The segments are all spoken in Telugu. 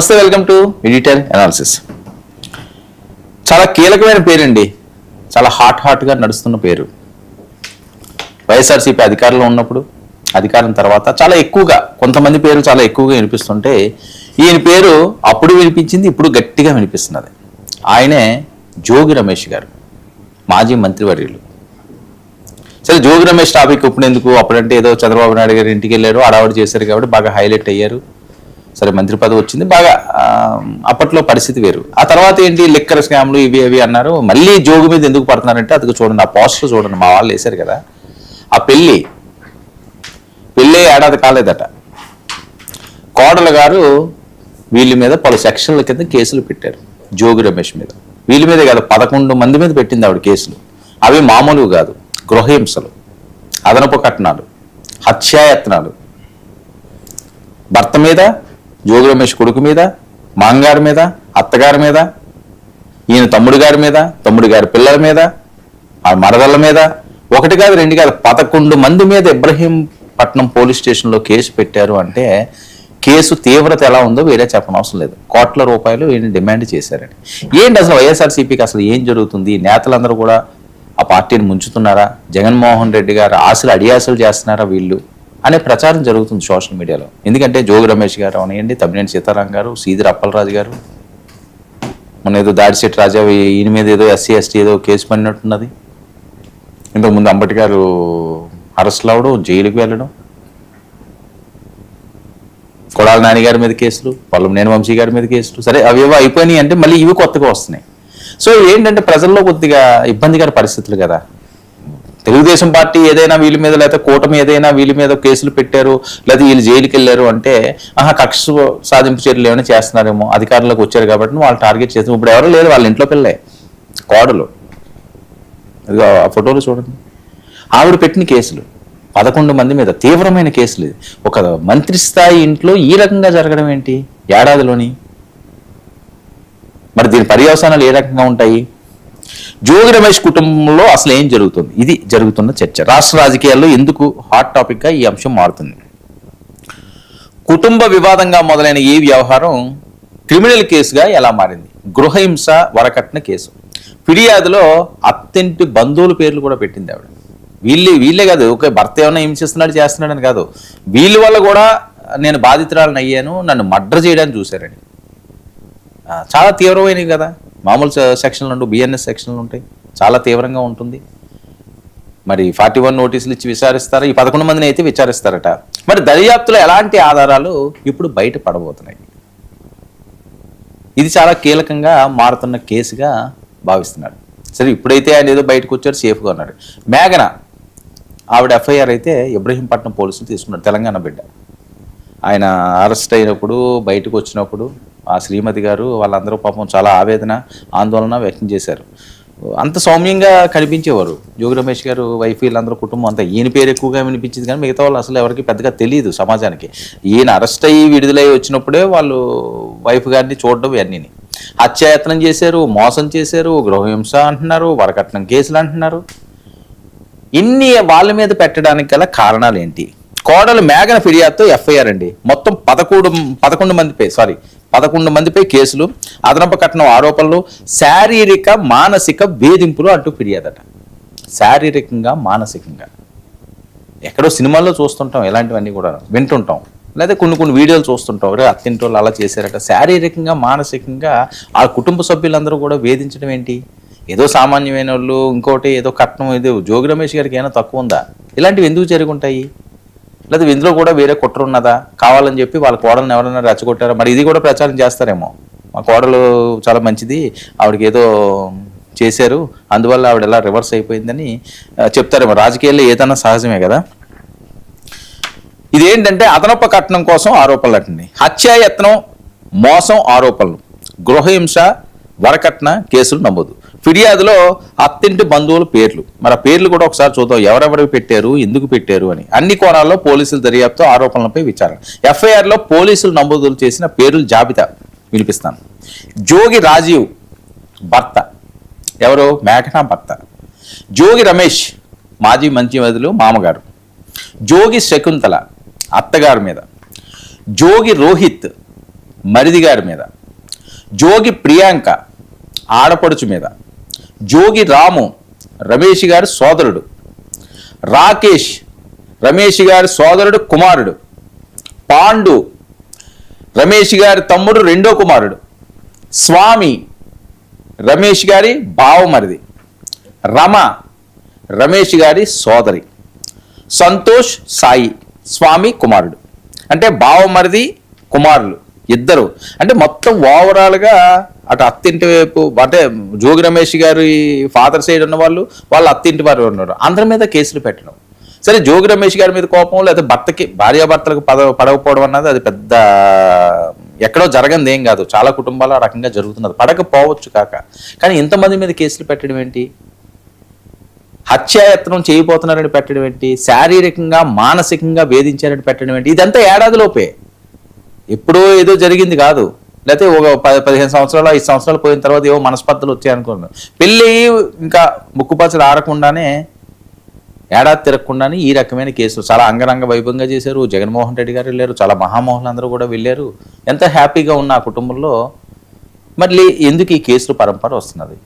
నమస్తే, వెల్కమ్ టు ఎడిటర్ అనాలిసిస్. చాలా కీలకమైన పేరండి, చాలా హాట్గా నడుస్తున్న పేరు. వైఎస్ఆర్సీపీ అధికారంలో ఉన్నప్పుడు, అధికారం తర్వాత చాలా ఎక్కువగా కొంతమంది పేర్లు చాలా ఎక్కువగా వినిపిస్తుంటే ఈయన పేరు అప్పుడు వినిపించింది, ఇప్పుడు గట్టిగా వినిపిస్తున్నది. ఆయనే జోగి రమేష్ గారు, మాజీ మంత్రివర్యులు. సరే, జోగి రమేష్ టాపిక్ ఇప్పుడు ఎందుకు? అప్పుడంటే ఏదో చంద్రబాబు నాయుడు గారు ఇంటికి వెళ్ళారు, అడావుడు చేశారు కాబట్టి బాగా హైలైట్ అయ్యారు. సరే, మంత్రి పదవి వచ్చింది, బాగా అప్పట్లో పరిస్థితి వేరు. ఆ తర్వాత ఏంటి, లిక్కర్ స్కామ్లు ఇవి అన్నారు. మళ్ళీ జోగి మీద ఎందుకు పడుతున్నారంటే అది చూడండి, ఆ పోస్టర్ చూడండి, మా వాళ్ళు వేశారు కదా. ఆ పెళ్ళి ఏడాది కాలేదట. కోడలు గారు వీళ్ళ మీద పలు సెక్షన్ల కింద కేసులు పెట్టారు, జోగి రమేష్ మీద. వీళ్ళ మీద కాదు, 11 మంది మీద పెట్టింది ఆవిడ కేసులు. అవి మామూలుగా కాదు, గృహహింసలు, అదనపు కట్నాలు, హత్యాయత్నాలు. భర్త మీద, జోగి రమేష్ కొడుకు మీద, మాంగారి మీద, అత్తగారి మీద, ఈయన తమ్ముడు గారి మీద, తమ్ముడి గారి పిల్లల మీద, ఆ మరదళ్ళ మీద, ఒకటి కాదు రెండు కాదు 11 మంది మీద ఇబ్రహీంపట్నం పోలీస్ స్టేషన్లో కేసు పెట్టారు. అంటే కేసు తీవ్రత ఎలా ఉందో వేరే చెప్పనవసరం లేదు. కోట్ల రూపాయలు ఈయన డిమాండ్ చేశారని. ఏంటి అసలు వైఎస్ఆర్సీపీకి అసలు ఏం జరుగుతుంది? నేతలందరూ కూడా ఆ పార్టీని ముంచుతున్నారా? జగన్మోహన్ రెడ్డి గారు ఆశలు అడియాసలు చేస్తున్నారా వీళ్ళు అనే ప్రచారం జరుగుతుంది సోషల్ మీడియాలో. ఎందుకంటే జోగి రమేష్ గారు అవనియండి, తమ్మినేని సీతారాం గారు, సీదిరి అప్పలరాజు గారు, మొన్న ఏదో దాడిశెట్టి రాజా ఈయన మీద ఏదో ఎస్సీ ఎస్టీ ఏదో కేసు పడినట్టున్నది. ఇంతకుముందు అంబటి గారు అరెస్ట్లు అవడం, జైలుకి వెళ్ళడం, కొడాల నాని గారి మీద కేసులు, పొల్లంనేని వంశీ గారి మీద కేసులు. సరే, అవేవో అయిపోయినాయి అంటే మళ్ళీ ఇవి కొత్తగా వస్తున్నాయి. సో ఏంటంటే ప్రజల్లో కొద్దిగా ఇబ్బందికర పరిస్థితులు కదా. తెలుగుదేశం పార్టీ ఏదైనా వీళ్ళ మీద, లేకపోతే కూటమి ఏదైనా వీళ్ళ మీద కేసులు పెట్టారు, లేదా వీళ్ళు జైలుకి వెళ్ళారు అంటే కక్ష సాధింపు చర్యలు ఏమైనా చేస్తున్నారేమో, అధికారంలోకి వచ్చారు కాబట్టి వాళ్ళు టార్గెట్ చేస్తాం. ఇప్పుడు ఎవరు లేదు, వాళ్ళ ఇంట్లో పిల్లలే, కోడలు. ఆ ఫోటోలు చూడండి, ఆవిడ పెట్టిన కేసులు 11 మంది మీద తీవ్రమైన కేసులు. ఒక మంత్రి స్థాయి ఇంట్లో ఈ రకంగా జరగడం ఏంటి ఏడాదిలోని? మరి దీని పర్యవసానాలు ఏ రకంగా ఉంటాయి? జోగి రమేష్ కుటుంబంలో అసలు ఏం జరుగుతుంది? ఇది జరుగుతున్న చర్చ. రాష్ట్ర రాజకీయాల్లో ఎందుకు హాట్ టాపిక్గా ఈ అంశం మారుతుంది? కుటుంబ వివాదంగా మొదలైన ఈ వ్యవహారం క్రిమినల్ కేసుగా ఎలా మారింది? గృహహింస వరకట్న కేసు. ఫిర్యాదులో అత్తింటి బంధువుల పేర్లు కూడా పెట్టింది ఆవిడ. వీళ్ళే కాదు, ఓకే భర్త ఏమైనా హింసిస్తున్నాడు చేస్తున్నాడని కాదు, వీళ్ళ వల్ల కూడా నేను బాధితురాలను అయ్యాను, నన్ను మర్డర్ చేయడానికి చూశారని. చాలా తీవ్రమైనవి కదా. మామూలు సెక్షన్లు ఉండవు, బిఎన్ఎస్ సెక్షన్లు ఉంటాయి, చాలా తీవ్రంగా ఉంటుంది. మరి 41 నోటీసులు ఇచ్చి విచారిస్తారు. ఈ 11 మందిని అయితే విచారిస్తారట. మరి దర్యాప్తులో ఎలాంటి ఆధారాలు ఇప్పుడు బయట పడబోతున్నాయి? ఇది చాలా కీలకంగా మారుతున్న కేసుగా భావిస్తున్నాడు. సరే, ఇప్పుడైతే ఆయన ఏదో బయటకు వచ్చారు, సేఫ్గా ఉన్నాడు. మేఘన ఆవిడ ఎఫ్ఐఆర్ అయితే ఇబ్రహీంపట్నం పోలీసులు తీసుకున్నారు, తెలంగాణ బిడ్డ. ఆయన అరెస్ట్ అయినప్పుడు, బయటకు వచ్చినప్పుడు ఆ శ్రీమతి గారు వాళ్ళందరూ పాపం చాలా ఆవేదన, ఆందోళన వ్యక్తం చేశారు. అంత సౌమ్యంగా కనిపించేవారు జోగి రమేష్ గారు వైఫ్, వీళ్ళందరూ కుటుంబం అంతా. ఈయన పేరు ఎక్కువగా వినిపించింది కానీ మిగతా వాళ్ళు అసలు ఎవరికి పెద్దగా తెలియదు సమాజానికి. ఈయన అరెస్ట్ అయ్యి విడుదలై వచ్చినప్పుడే వాళ్ళు వైఫ్ గారిని చూడడం ఇవన్నీ. హత్యాయత్నం చేశారు, మోసం చేశారు, గృహహింస అంటున్నారు, వరకట్నం కేసులు అంటున్నారు. ఇన్ని వాళ్ళ మీద పెట్టడానికి గల కారణాలు ఏంటి? కోడలు మేఘన ఫిర్యాదుతో ఎఫ్ఐఆర్ అండి. మొత్తం 11 మందిపై కేసులు, అదనపు కట్నం ఆరోపణలు, శారీరక మానసిక వేధింపులు అంటూ ఫిర్యాదట. శారీరకంగా మానసికంగా ఎక్కడో సినిమాల్లో చూస్తుంటాం, ఇలాంటివన్నీ కూడా వింటుంటాం, లేదా కొన్ని వీడియోలు చూస్తుంటాం. అత్తింటి వాళ్ళు అలా చేశారట. శారీరకంగా మానసికంగా ఆ కుటుంబ సభ్యులందరూ కూడా వేధించడం ఏంటి? ఏదో సామాన్యమైన వాళ్ళు, ఇంకోటి ఏదో కట్నం, ఏదో జోగి రమేష్ గారికి ఏమైనా తక్కువ ఉందా? ఇలాంటివి ఎందుకు జరుగుంటాయి? లేదా ఇందులో కూడా వేరే కుట్ర ఉన్నదా? కావాలని చెప్పి వాళ్ళ కోడలను ఎవరైనా రెచ్చగొట్టారా? మరి ఇది కూడా ప్రచారం చేస్తారేమో, మా కోడలు చాలా మంచిది, ఆవిడకి ఏదో చేశారు, అందువల్ల ఆవిడ ఎలా రివర్స్ అయిపోయిందని చెప్తారేమో. రాజకీయాల్లో ఏదైనా సహజమే కదా. ఇదేంటంటే అదనపు కట్నం కోసం ఆరోపణలు అంటండి, హత్యాయత్నం, మోసం ఆరోపణలు, గృహహింస, వరకట్న కేసులు నమోదు. ఫిర్యాదులో అత్తింటి బంధువుల పేర్లు. మరి ఆ పేర్లు కూడా ఒకసారి చూద్దాం, ఎవరెవరికి పెట్టారు, ఎందుకు పెట్టారు అని. అన్ని కోణాల్లో పోలీసుల దర్యాప్తు, ఆరోపణలపై విచారణ. ఎఫ్ఐఆర్లో పోలీసులు నమోదు చేసిన పేర్ల జాబితా వినిపిస్తాను. జోగి రాజీవ్ భర్త ఎవరు? మేఘన భర్త. జోగి రమేష్ మాజీ మంత్రివర్యులు మామగారు. జోగి శకుంతల అత్తగారి మీద. జోగి రోహిత్ మరిది గారి మీద, జోగి ప్రియాంక ఆడపడుచు మీద, జోగి రాము రమేష్ గారి సోదరుడు, రాకేష్ రమేష్ గారి సోదరుడు కుమారుడు, పాండు రమేష్ గారి తమ్ముడు రెండో కుమారుడు, స్వామి రమేష్ గారి బావమరిది, రమ రమేష్ గారి సోదరి, సంతోష్ సాయి స్వామి కుమారుడు. అంటే బావమరిది కుమారులు ఇద్దరు. అంటే మొత్తం ఓవరాల్గా అటు అత్తింటి వైపు అంటే జోగి రమేష్ గారి ఫాదర్ సైడ్ ఉన్న వాళ్ళు, వాళ్ళ అత్తింటి వారు ఉన్నారు. అందరి మీద కేసులు పెట్టడం. సరే, జోగి రమేష్ గారి మీద కోపం లేదా భర్తకి భార్యాభర్తలకు పడకపోవడం అన్నది అది పెద్ద ఎక్కడో జరగంది ఏం కాదు. చాలా కుటుంబాలు ఆ రకంగా జరుగుతున్నది. పడకపోవచ్చు కాక, కానీ ఇంతమంది మీద కేసులు పెట్టడం ఏంటి? హత్యాయత్నం చేయబోతున్నారని పెట్టడం ఏంటి? శారీరకంగా మానసికంగా వేధించారని పెట్టడం ఏంటి? ఇదంతా ఏడాదిలోపే, ఎప్పుడో ఏదో జరిగింది కాదు. లేకపోతే ఒక 15 సంవత్సరాలు 5 సంవత్సరాలు పోయిన తర్వాత ఏవో మనస్పర్ధలు వచ్చాయనుకున్నాను. పెళ్ళి ఇంకా ముక్కుపచ్చలు ఆరకుండానే, ఏడాది తిరగకుండానే ఈ రకమైన కేసులు చాలా అంగరంగ వైభవంగా చేశారు. జగన్మోహన్ రెడ్డి గారు వెళ్ళారు, చాలా మహామోహన్లు అందరూ కూడా వెళ్ళారు. ఎంత హ్యాపీగా ఉన్న ఆ కుటుంబంలో మళ్ళీ ఎందుకు ఈ కేసులు పరంపర వస్తున్నది?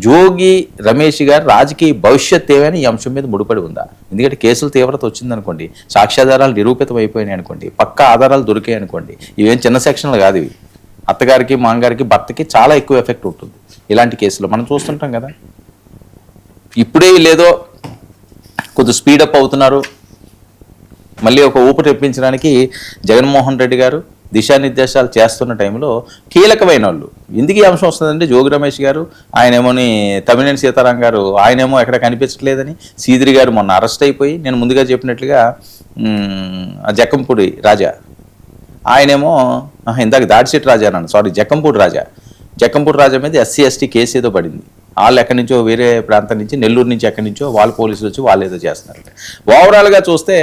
జోగి రమేష్ గారు రాజకీయ భవిష్యత్ ఏమైనా ఈ అంశం మీద ముడిపడి ఉందా? ఎందుకంటే కేసుల తీవ్రత వచ్చిందనుకోండి, సాక్ష్యాధారాలు నిరూపితం అయిపోయినాయి అనుకోండి, పక్కా ఆధారాలు దొరికాయి అనుకోండి, ఇవేం చిన్న సెక్షన్లు కాదు ఇవి. అత్తగారికి మామగారికి భర్తకి చాలా ఎక్కువ ఎఫెక్ట్ ఉంటుంది ఇలాంటి కేసులు. మనం చూస్తుంటాం కదా. ఇప్పుడే లేదో కొద్ది స్పీడప్ అవుతున్నారు, మళ్ళీ ఒక ఊపు తెప్పించడానికి జగన్మోహన్ రెడ్డి గారు దిశానిర్దేశాలు చేస్తున్న టైంలో కీలకమైన వాళ్ళు. ఎందుకు ఈ అంశం వస్తుందంటే, జోగి రమేష్ గారు ఆయనేమోని తమ్మినేని సీతారాం గారు ఆయనేమో ఎక్కడ కనిపించట్లేదని, సీదిరి గారు మొన్న అరెస్ట్ అయిపోయి, నేను ముందుగా చెప్పినట్లుగా జక్కంపూడి రాజా ఆయనేమో ఇందాక దాడిశెట్టి రాజా అన్నాను, సారీ జక్కంపూడి రాజా మీద SC ST కేసు ఏదో పడింది. వాళ్ళు ఎక్కడి నుంచో వేరే ప్రాంతం నుంచి, నెల్లూరు నుంచి ఎక్కడి నుంచో వాళ్ళు పోలీసులు వచ్చి వాళ్ళు ఏదో చేస్తున్నారు. ఓవరాల్గా చూస్తే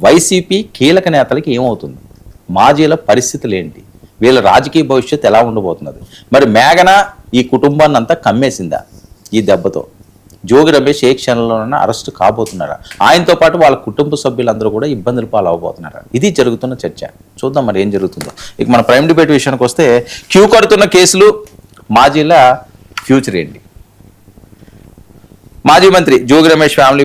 వైసీపీ కీలక నేతలకి ఏమవుతుంది, మాజీల పరిస్థితులు ఏంటి, వీళ్ళ రాజకీయ భవిష్యత్తు ఎలా ఉండబోతున్నది? మరి మేఘన ఈ కుటుంబాన్ని అంతా కమ్మేసిందా ఈ దెబ్బతో? జోగి రమేష్ ఏ క్షణంలోనైనా అరెస్టు కాబోతున్నారా? ఆయనతో పాటు వాళ్ళ కుటుంబ సభ్యులందరూ కూడా ఇబ్బందులు పాలవబోతున్నారా? ఇది జరుగుతున్న చర్చ. చూద్దాం మరి ఏం జరుగుతుందో. ఇక మన ప్రైమ్ డిబేట్ విషయానికి వస్తే, క్యూ కడుతున్న కేసులు, మాజీల ఫ్యూచర్ ఏంటి? మాజీ మంత్రి జోగి రమేష్ ఫ్యామిలీ